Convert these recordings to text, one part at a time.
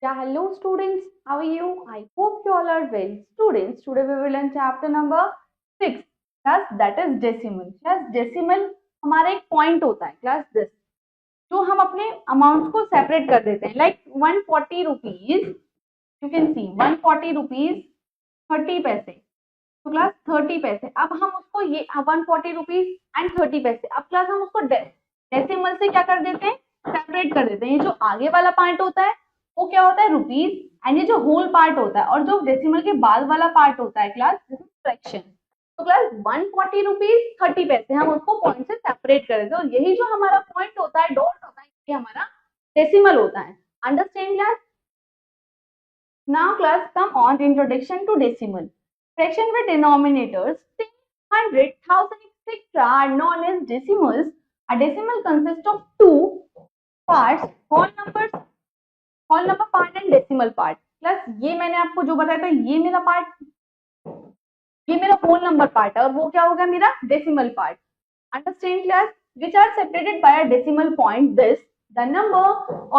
Yeah, hello students. How are you? I hope you all are well. Students, today we will learn chapter number 6. Class that is decimal. Class decimal हमारा एक point होता है class this जो हम अपने amount को separate कर देते हैं like 140 rupees you can see 140 rupees 30 पैसे तो क्लास 30 पैसे अब हम उसको ये 140 रुपीज एंड 30 पैसे अब क्लास हम उसको डेसिमल से क्या कर देते हैं सेपरेट कर देते हैं ये जो आगे वाला पार्ट होता है वो क्या होता है रुपीज एंड ये जो होल पार्ट होता है और जो डेसिमल के बाद वाला पार्ट होता है क्लास दिस इज फ्रैक्शन तो क्लास 140 रुपीज 30 पैसे हम उसको पॉइंट से सेपरेट कर देते हैं और यही जो हमारा पॉइंट होता है डॉट होता है ये हमारा डेसिमल होता है understand class now class come on introduction to decimal fraction with denominators 100 1000 etc are known as decimals a decimal consists of two parts whole number part and decimal part plus ये मैंने आपको जो बताया था ये मेरा पार्ट ये मेरा होल नंबर पार्ट है और वो क्या होगा मेरा decimal part understand class which are separated by a decimal point this the number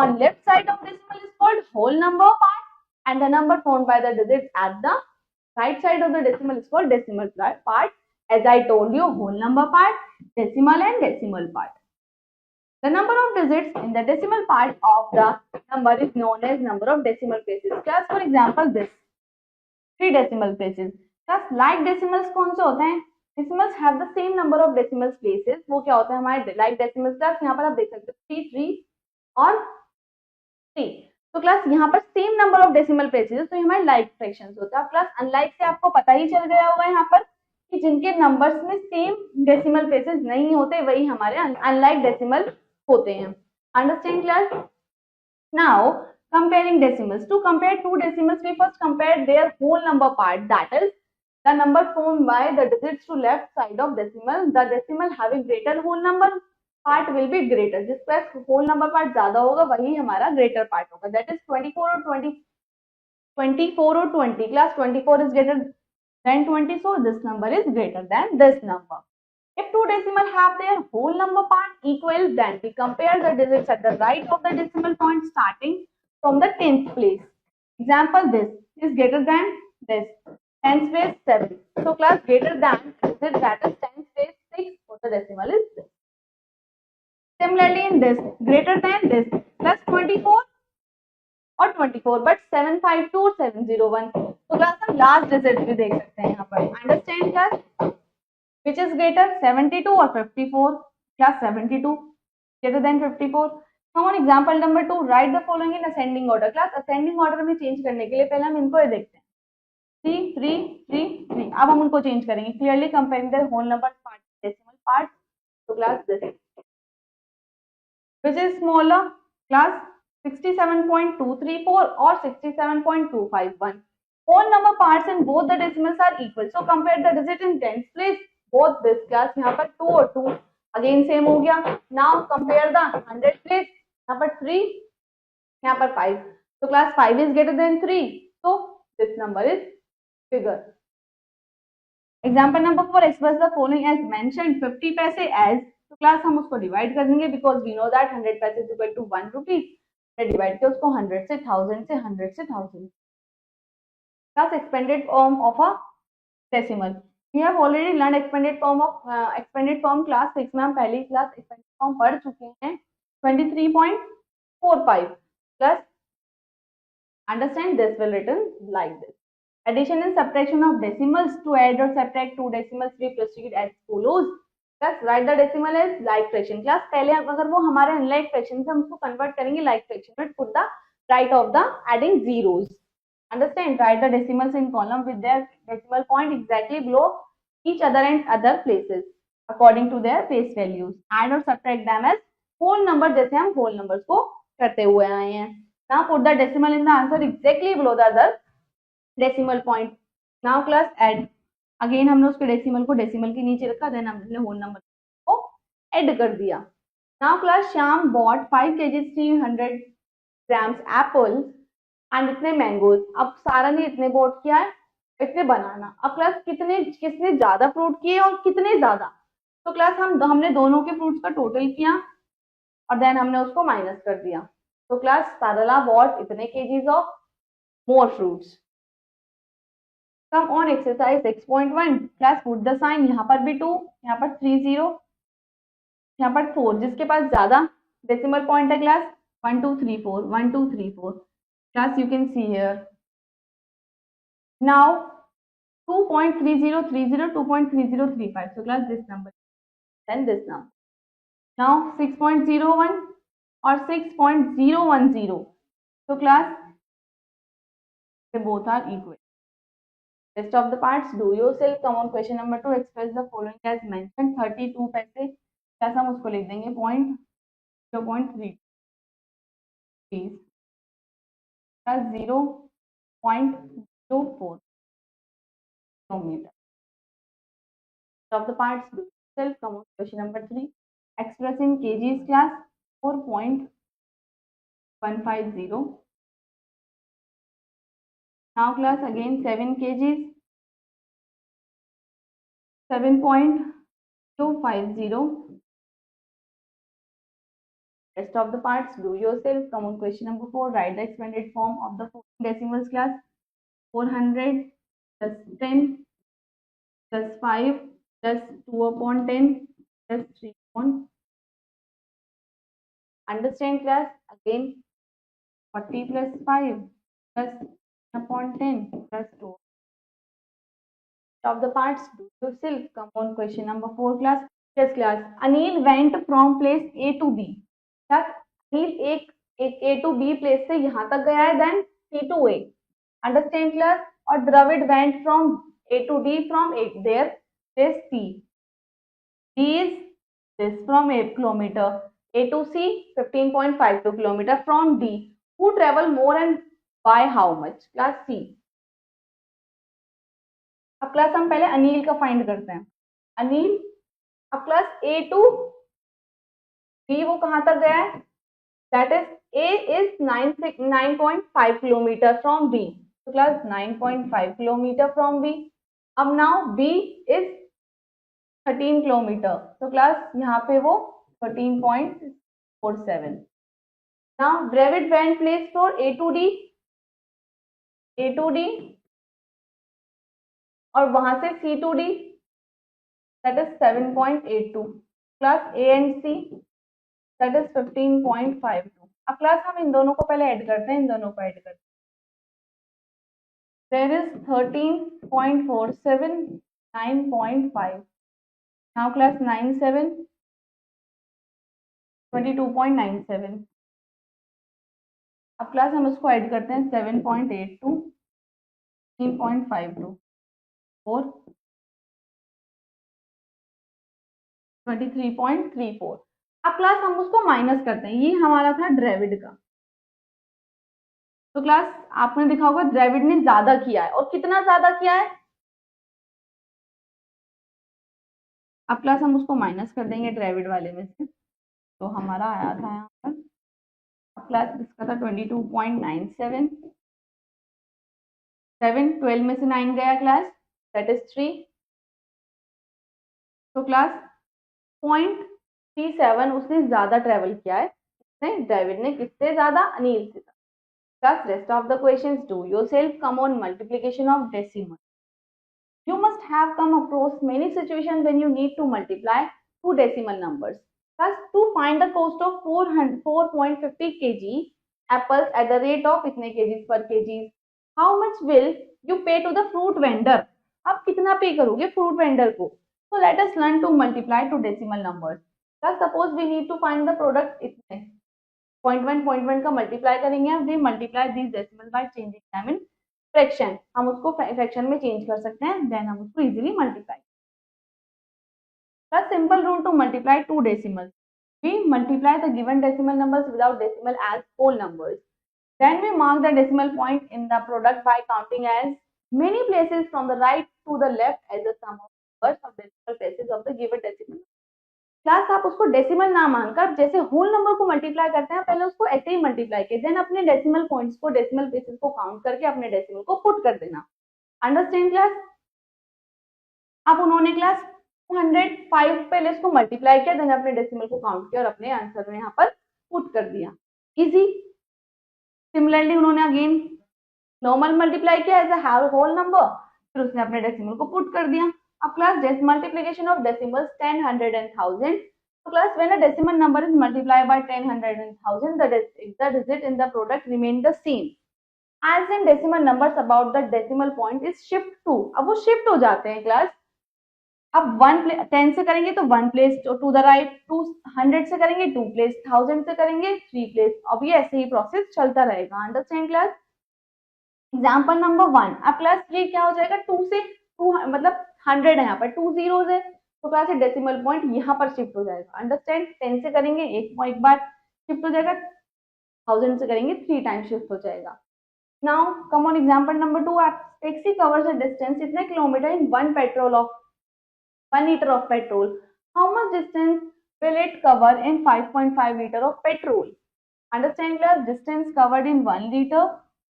on left side of decimal is called whole number part and the number formed by the digits at the right side of the decimal is called decimal part as I told you whole number part decimal and decimal part the number of digits in the decimal part of the number is known as number of decimal places class for example this 3 decimal places class like decimals कौन से होते हैं decimals have the same number of decimal places वो क्या होता है हमारे like decimals class यहाँ पर आप देख सकते हो 3 3 और 3 तो क्लास यहाँ पर same number of decimal places तो हमारे लाइक फ्रैक्शंस होता है क्लास अनलाइक से आपको पता ही चल गया होगा यहाँ पर कि जिनके नंबर्स में सेम डेसिमल प्लेसेस नहीं होते वही हमारे अनलाइक डेसिमल होते हैं understand class now comparing decimals to compare two decimals we first compare their whole number part that is the number formed by the digits to left side of decimal the decimal having greater whole number part will be greater जिसका whole number part ज्यादा होगा वही हमारा greater part होगा that is 24 or 20 24 or 20 class 24 is greater than 20 so this number is greater than this number if two decimal have their whole number part equal then we compare the digits at the right of the decimal point starting from the 10th place example this is greater than this 10th place 7 so class greater than digit that is 10th place 6 for the decimal is this similarly in this greater than this plus 24 और 24 but 752 और 701 तो class हम last digit भी देख सकते हैं यहाँ पर understand class which is greater 72 or 54 class 72 greater than 54 come on example number 2 write the following in ascending order class ascending order में चेंज करने के लिए पहले हम इनको ये देखते हैं 3 3 3 3 अब हम उनको चेंज करेंगे clearly comparing the whole number part decimal part तो class this which is smaller class 67.234 or 67.251 whole number parts in both the decimals are equal so compare the digit in tens place both this class यहाँ पर 2 और 2 again same हो गया now compare the 100 place यहाँ पर 3 यहाँ पर 5 so class 5 is greater than 3 so this number is bigger example number 4 express the following as mentioned 50 पैसे as तो क्लास हम उसको डिवाइड कर देंगे बिकॉज वी नो दैट 100 पैसे is equal to 1 rupees divide किया उसको 100 से 1000 से 100 से 1000 class expanded form of a decimal we have already learn expanded form class 6 में हम पहली क्लास एक्सपेंडेड फॉर्म पढ़ चुके हैं 23.45 plus understand this will written like this addition and subtraction of decimals to add or subtract two decimals we proceed as follows plus write the decimal as like fraction class पहले अगर वो हमारे unlike fraction से हम उसको convert करेंगे like fraction में put the right of the adding zeros understand write the decimals in column with their decimal point exactly below each other and other places according to their place values add or subtract them as whole number जैसे हम whole numbers को करते हुए आए हैं now put the decimal in the answer exactly below the other decimal point now class add again हमने उसके decimal को डेसिमल के नीचे रखा देन हमने होल नंबर को ऐड कर दिया now class Shyam bought 5 kg 300 grams apple and इतने मैंगोज अब सारा ने इतने बॉट किया है इतने बनाना अब क्लास किसने ज्यादा फ्रूट किए और कितने ज्यादा तो क्लास हमने दोनों के फ्रूट्स का टोटल किया और देन हमने उसको माइनस कर दिया तो क्लास सारला बॉट इतने kgs of more fruits. Come on exercise 6.1 class put the sign. यहाँ पर भी 2, यहाँ पर 3 0, यहाँ पर 4. जिसके पास ज्यादा डेसिमल पॉइंट है class 1 2 3 4 1 2 3 4. Class you can see here. Now 2.3030 2.3035. So class this number then this number. Now 6.01 or 6.010. So class they both are equal. Rest of the parts do yourself. Come on, question number 2. Express the following as mentioned. 32 पैसे क्या हम उसको लिख देंगे 0.3 please plus 0.04 kilometre. Of the parts do yourself. Come on, question number 3. Express in kgs class 4.150. Now class again 7 kgs 7.250. Rest of the parts do yourself. Come on, question number 4. Write the expanded form of the decimals class 400 plus 10 plus 5 plus 2 upon 10 plus 3 upon. Understand class? Again 40 plus 5 plus 1 upon 10 plus 2. Of the parts do yourself. Come on, question number 4 class. Yes class. Anil went from place A to B. Class Anil एक A to B place से यहाँ तक गया है, then C to A. Understand class? और Dravid went from A to D from A there is C. D is this from A kilometer. A to C 15.52 kilometer from D. Who travel more and by how much? Class C. अब class हम पहले अनिल का find करते हैं. अनिल अब class A to B वो कहां तक गया है? That is A is 9.5 kilometre from B. तो क्लास 9.5 किलोमीटर फ्रॉम B. अब नाउ B इज 13 किलोमीटर. तो क्लास यहाँ पे वो 13.47. Now Dravid went place for A to D और वहां से C to D that is 7.82. Class A and C that is 15.52. अब क्लास हम इन दोनों को पहले ऐड करते हैं, इन दोनों को ऐड करते हैं. There is 13.47 9.5. Now class 97 22.97. अब क्लास हम इसको ऐड करते हैं 7.82 3.52 4 23.34. अब क्लास हम उसको माइनस करते हैं. ये हमारा था ड्रेविड का. तो क्लास आपने देखा होगा ड्रेविड ने ज्यादा किया है. और कितना ज्यादा किया है? अब क्लास हम उसको माइनस कर देंगे ड्रेविड वाले में से. तो हमारा आया था यहाँ पर. अब क्लास इसका था 22.97. 7 12 में से 9 गया क्लास दैट इज 3. तो क्लास 0.37 उसने ज्यादा ट्रेवल किया है. ड्रेविड ने किससे ज्यादा? अनिल से. Class rest of the questions do yourself. Come on, multiplication of decimal. You must have come across many situations when you need to multiply two decimal numbers. Class to find the cost of 4.50 kg apples at the rate of इतने kgs per kg. How much will you pay to the fruit vendor? आप कितना पे करोगे fruit vendor को? So let us learn to multiply two decimal numbers. Class suppose we need to find the product इतने 0.1 का multiply करेंगे. हम we multiply this decimal by changing them in fraction. हम उसको फ्रैक्शन में चेंज कर सकते हैं, देन हम उसको easily multiply. The simple rule to multiply two decimals. We multiply the given decimal numbers without decimal as whole numbers. Then we mark the decimal point in the product by counting as many places from the right to the left as the sum of numbers of decimal places of the given decimal. Class आप उसको decimal ना मानकर जैसे whole number को multiply करते हैं, पहले उसको ऐसे ही मल्टीप्लाई किए, देन अपने डेसिमल पॉइंट्स को डेसिमल प्लेसेस को काउंट करके अपने डेसिमल को पुट कर देना. Understand class? अब उन्होंने क्लास 205 पहले इसको मल्टीप्लाई किया, देन अपने डेसिमल को काउंट किया और अपने आंसर में यहाँ पर पुट कर दिया. इजी. सिमिलरली उन्होंने अगेन नॉर्मल मल्टीप्लाई किया एज अ होल नंबर, फिर उसने अपने डेसिमल को पुट कर दिया. अब class multiplication of decimals 10, 100 and 1000. So class, when a decimal number is multiplied by 10, 100 and 1000, the digit in the product remain the same. As in decimal numbers about the decimal point is shift to. अब वो shift हो जाते हैं class. अब 10 से करेंगे तो 1 place to the right, 200 से करेंगे 2 प्लेस, 1000 से करेंगे 3 प्लेस. अब ये ऐसे ही प्रोसेस चलता रहेगा. Understand class. Example number 1. अब क्लास ये क्या हो जाएगा, 2 से 2 मतलब 100 है, यहाँ पर 2 zeros है, तो क्लास डेसिमल पॉइंट यहाँ पर शिफ्ट हो जाएगा. अंडरस्टैंड. 10 से करेंगे एक बार शिफ्ट हो जाएगा, 1000 से करेंगे 3 टाइम शिफ्ट हो जाएगा. Now come on example number 2. A taxi covers a distance इतने kilometre in 1 liter of petrol. How much distance will it cover in 5.5 liter of petrol? Understand class? Distance covered in 1 liter,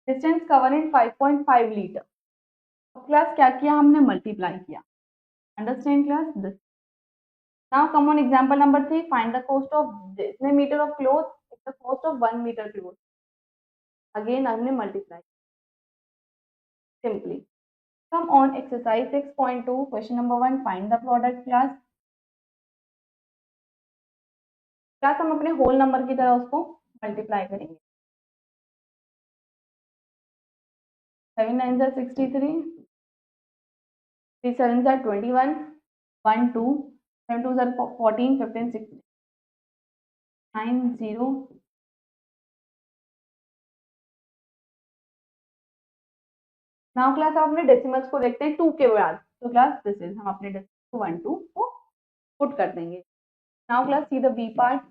distance covered in 5.5 liter. Class क्या किया हमने, multiply किया. Understand class? This. Now come on example number 3. Find the cost of इतने meter of cloth. It's the cost of 1 meter cloth. Again हमने multiply simply. Come on exercise 6.2. Question number 1. Find the product class. Class हम अपने whole number की तरह उसको multiply करेंगे. 7 9 63, 3 7 21, 1 2, 7 2 14, 15 16, 9 0. Now class आप अपने डेसिमल्स को देखते हैं 2 के बाद. तो क्लास दिस इज, हम अपने डेसिमल को 1 2 को पुट कर देंगे. Now class see the B part.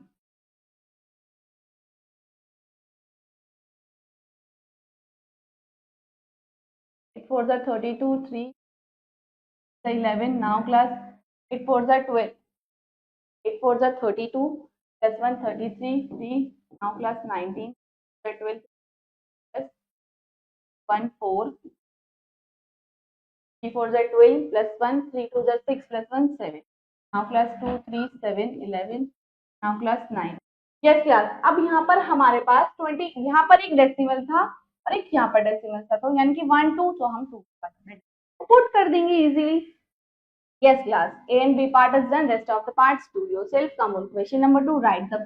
It 4 32, 3 11. Now class it 4 12, 8 4 32 plus 1 33, 3. Now class 19 12 plus 1 4, 3 4 12 plus 1, 3 2 6 plus 1 7. Now class 2 3 7 11. Now class 9. Yes class. अब यहाँ पर हमारे पास 20, यहाँ पर एक डेसिमल था और एक यहाँ पर डेसिमल था, तो यानी कि 1 2, तो हम 2 पुट कर देंगे easily. Yes class, A and B part is done, rest of the parts do yourself. Come on question number 2. Write the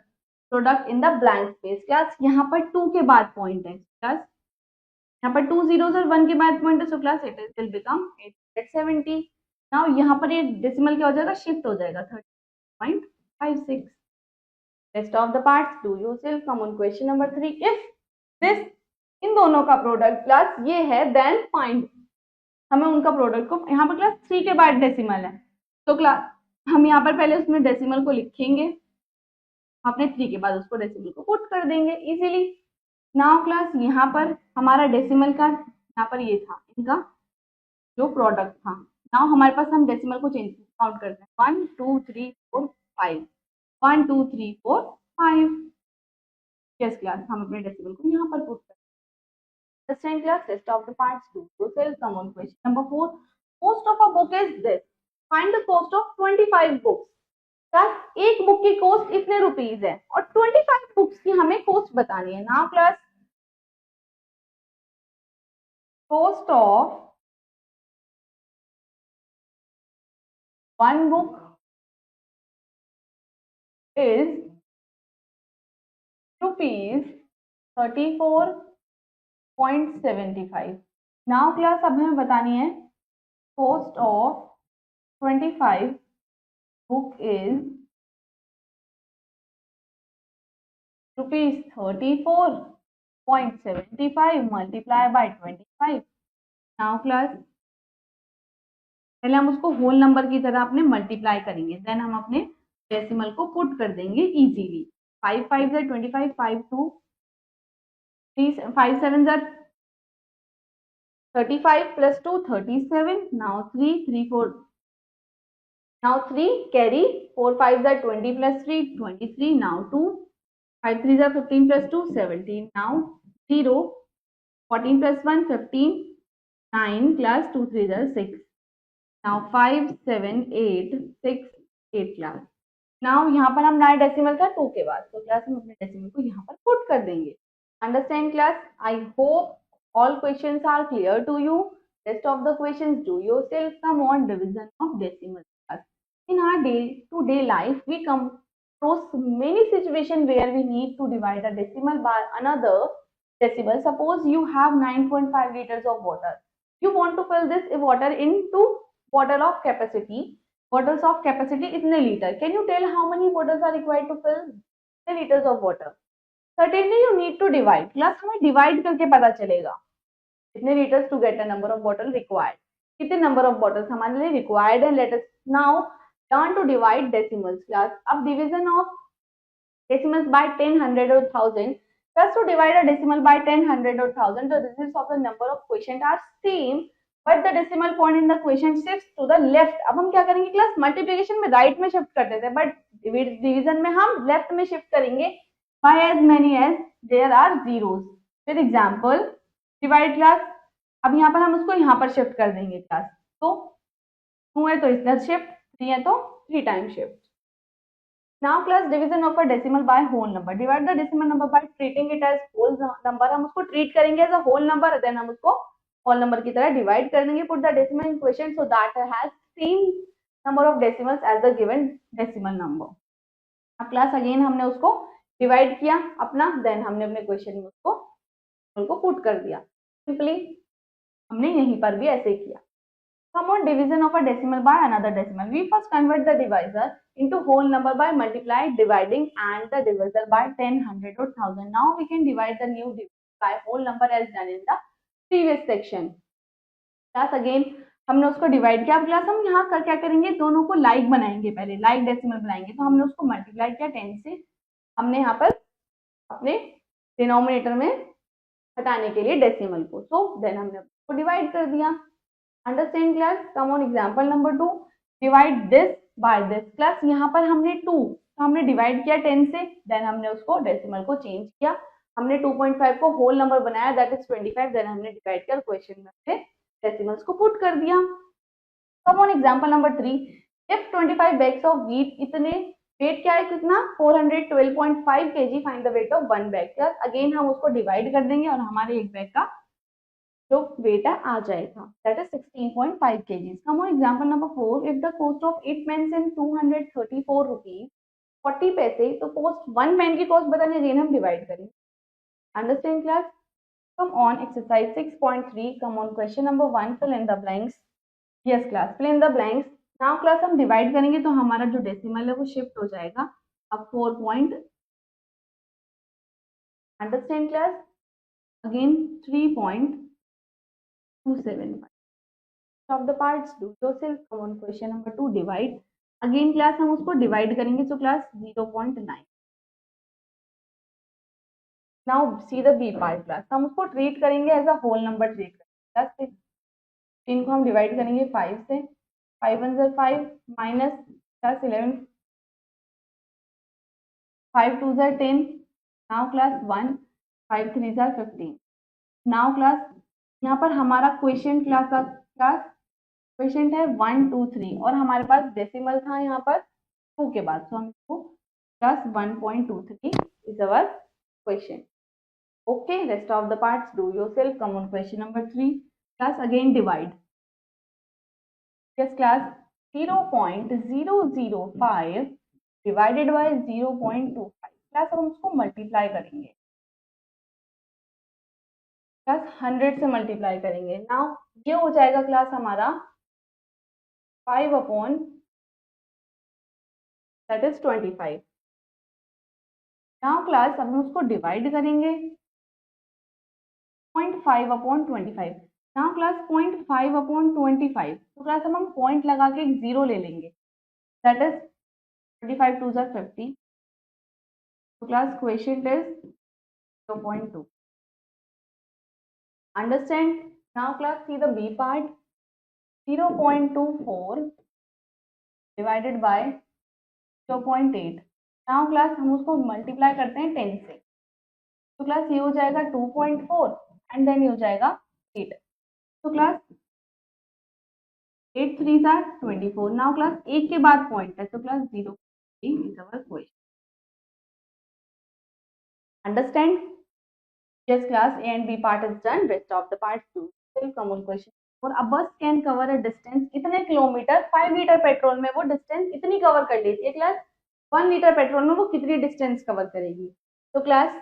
product in the blank space. Class यहाँ पर 2 के बाद पॉइंट है. क्लास यहाँ पर 2 zeros और 1 के बाद पॉइंट है, so class it will become 870. Now यहाँ पर ये डेसिमल क्या हो जाएगा, शिफ्ट हो जाएगा 30.56. Rest of the parts do yourself. Come on question number 3. If this, इन दोनों का प्रोडक्ट क्लास ये है, देन फाइंड. हमें उनका प्रोडक्ट को, यहाँ पर क्लास 3 के बाद डेसिमल है, तो क्लास हम यहाँ पर पहले उसमें डेसिमल को लिखेंगे, अपने 3 के बाद उसको डेसिमल को पुट कर देंगे इजीली. नाउ क्लास यहाँ पर हमारा डेसिमल का, यहाँ पर ये था इनका जो प्रोडक्ट था. नाउ हमारे पास, हम डेसिमल को चेंज काउंट करते हैं. 1 2 3 4 5, 1 2 3 4 5. यस क्लास, हम अपने डेसिमल को यहाँ पर पुट करते हैं. Understand class? Rest of the parts do yourself. Come on question number 4. Cost of a book is this. Find the cost of 25 books. Class एक बुक की कॉस्ट इतने रुपीज है और 25 बुक्स की हमें कॉस्ट बतानी है. Now class, cost of 1 book is rupees 34.75. Now class अब हमें बतानी है cost of 25 book is rupees 34.75 multiply by 25. Now class पहले हम उसको होल नंबर की तरह अपने मल्टीप्लाई करेंगे, देन हम अपने डेसिमल को पुट कर देंगे easily. 5 5 25, 5 2 3 5 7 35 plus 2 37. Now 3 3 4. Now 3 carry 4 5 20 plus 3 23. Now 2 5 3 15 plus 2 17. Now 0 14 plus 1 15. 9 plus 2 3 6. Now 5 7 8 6 8 class. Now यहाँ पर हम नया डेसिमल था 2 के बाद, तो क्लास हम अपने डेसिमल को यहाँ पर पुट कर देंगे. Understand class? I hope all questions are clear to you. Rest of the questions do yourself. Come on, division of decimal class. In our day-to-day life, we come across many situations where we need to divide a decimal by another decimal. Suppose you have 9.5 liters of water. You want to fill this water into bottle of capacity. Bottles of capacity इतने liter. Can you tell how many bottles are required to fill the liters of water? Certainly you need to divide. Class हमें divide करके पता चलेगा कितने litres to get a number of bottle required, कितने number of bottles हमारे लिए required है. Let us now learn to divide decimals. Class अब division of decimals by 10, 100 or 1000. Just to divide a decimal by 10, 100 or 1000, the results of the number of quotient are same, but the decimal point in the quotient shifts to the left. अब हम क्या करेंगे class, multiplication में right में shift करते थे, but division में हम लेफ्ट में शिफ्ट करेंगे by as many as there are zeros. For example, divide class. अब यहाँ पर हम उसको यहाँ पर शिफ्ट कर देंगे क्लास. तो 2 है तो इधर शिफ्ट, 3 है तो 3 time shift. Now class division of a decimal by whole number. Divide the decimal number by treating it as whole number. हम उसको treat करेंगे as a whole number, then हम उसको whole number की तरह divide कर देंगे. Put the decimal in question so that has same number of decimals as the given decimal number. अब class again हमने उसको divide किया अपना, then हमने अपने question में उसको put कर दिया. Simply हमने यहीं पर भी ऐसे किया. Come on, division of a decimal by another decimal. We first convert the divisor into whole number by multiply, dividing and the divisor by 10, 100 or 1000. Now we can divide the new divisor by whole number as done in the previous section. Class again हमने उसको divide किया. अब class हम यहाँ कर क्या करेंगे, दोनों को लाइक बनाएंगे, पहले लाइक डेसिमल बनाएंगे. तो हमने उसको मल्टीप्लाई किया 10 से, हमने यहाँ पर अपने डिनोमिनेटर में हटाने के लिए डेसिमल को, सो देन हमने उसको डिवाइड कर दिया. Understand class? Come on, example number 2. Divide this by this. Class यहाँ पर हमने 2, तो हमने डिवाइड किया 10 से, देन हमने उसको डेसिमल को चेंज किया. हमने 2.5 को होल नंबर बनाया, दैट इज 25. देन हमने डिवाइड कर क्वेश्चन में से डेसिमल्स को पुट कर दिया. Come on, example number 3. If 25 bags of wheat, इतने वेट क्या है, कितना 412.5 kg. Find the weight of one bag. Class again हम उसको डिवाइड कर देंगे और हमारे एक बैग का जो वेट है आ जाएगा, that is 16.5 kgs. Come on example number 4. If the cost of 8 pens in 234 rupees 40 पैसे, तो कॉस्ट 1 पेन की कॉस्ट बताने अगेन हम डिवाइड करेंगे. Understand class? Come on exercise 6.3. Come on question number 1. Fill in the blanks. Yes class, fill in the blanks. Now class हम divide करेंगे तो हमारा जो डेसिमल है वो शिफ्ट हो जाएगा अब 4 point. Understand class? Again 3.275. of the parts do yourself. Come on, question number 2. Divide. Again class हम उसको डिवाइड करेंगे, so class 0.9. Now see the B part class. हम उसको ट्रीट करेंगे as a whole number treat करेंगे. Class इनको हम divide करेंगे 5 से. 5 1 ज़र 5 माइनस क्लास 11, 5 2 ज़र 10. नाउ क्लास 1, 5 3 ज़र 15. नाउ क्लास यहाँ पर हमारा क्वेश्चन क्लास क्वेश्चन है 1 2 3 और हमारे पास डेसिमल था यहाँ पर 2 के बाद, तो हम इसको plus 1.23 is our question. Okay, rest of the parts do yourself. Come on question number 3. Class again divide. Yes class, 0.005 divided by 0.25. Class हम उसको मल्टीप्लाई करेंगे, क्लास 100 से मल्टीप्लाई करेंगे. नाउ ये हो जाएगा क्लास हमारा 5 upon that is 25. Now class अब हम उसको डिवाइड करेंगे 0.5 अपॉन 25. नाउ क्लास 0.5 अपॉन 25, तो क्लास अब हम पॉइंट लगा के एक जीरो ले लेंगे, दैट इज 25 2 ज़र 50. तो class question is 0.2. Understand? Now class see the B part. 0.24 divided by 0.8. Now class हम उसको मल्टीप्लाई करते हैं 10 से, तो क्लास ये हो जाएगा 2.4 एंड देन ये हो जाएगा 8. तो क्लास 8 3 ज़र 24. नाउ क्लास 1 के बाद पॉइंट है, तो class 0 is our question. Understand? Yes, class. A and B part is done. Rest of the parts do. Still come on question. और a bus can cover a distance इतने kilometre 5 litre petrol में वो distance इतनी cover कर लेती है class 1 litre petrol में वो कितनी डिस्टेंस कवर करेगी तो क्लास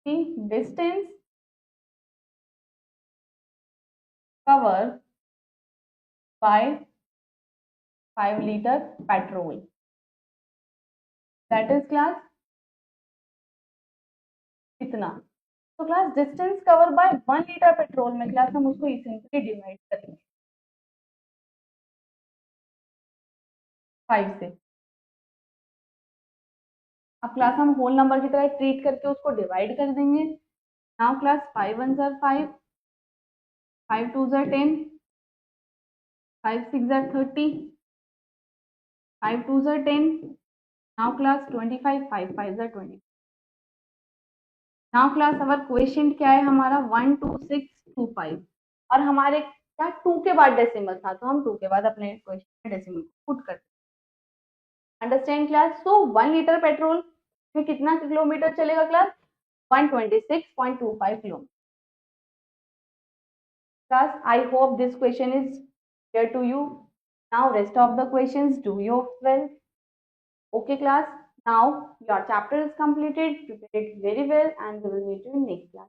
की distance cover by 5 litre petrol that is class इतना तो class distance cover by 1 litre petrol में क्लास हम उसको सिंपली डिवाइड करेंगे 5 से अब क्लास हम होल नंबर की तरह ट्रीट करके उसको डिवाइड कर देंगे नाउ क्लास 5 1 ज़र 5 5 2 ज़र 10 5 6 ज़र 30 5 2 ज़र 10 नाउ क्लास 25 5 5 ज़र 20 नाउ क्लास अवर क्वेश्चन क्या है हमारा 1 2 6 2 5 और हमारे क्या 2 के बाद डेसिमल था तो हम 2 के बाद अपने क्वेश्चन में डेसिमल को पुट करते understand class so 1 litre petrol में कितना किलोमीटर चलेगा class 126.25 kilometers. Class, I hope this question is clear to you. Now rest of the questions do you well. Okay class, now your chapter is completed. Prepare it very well and we will meet you in next class.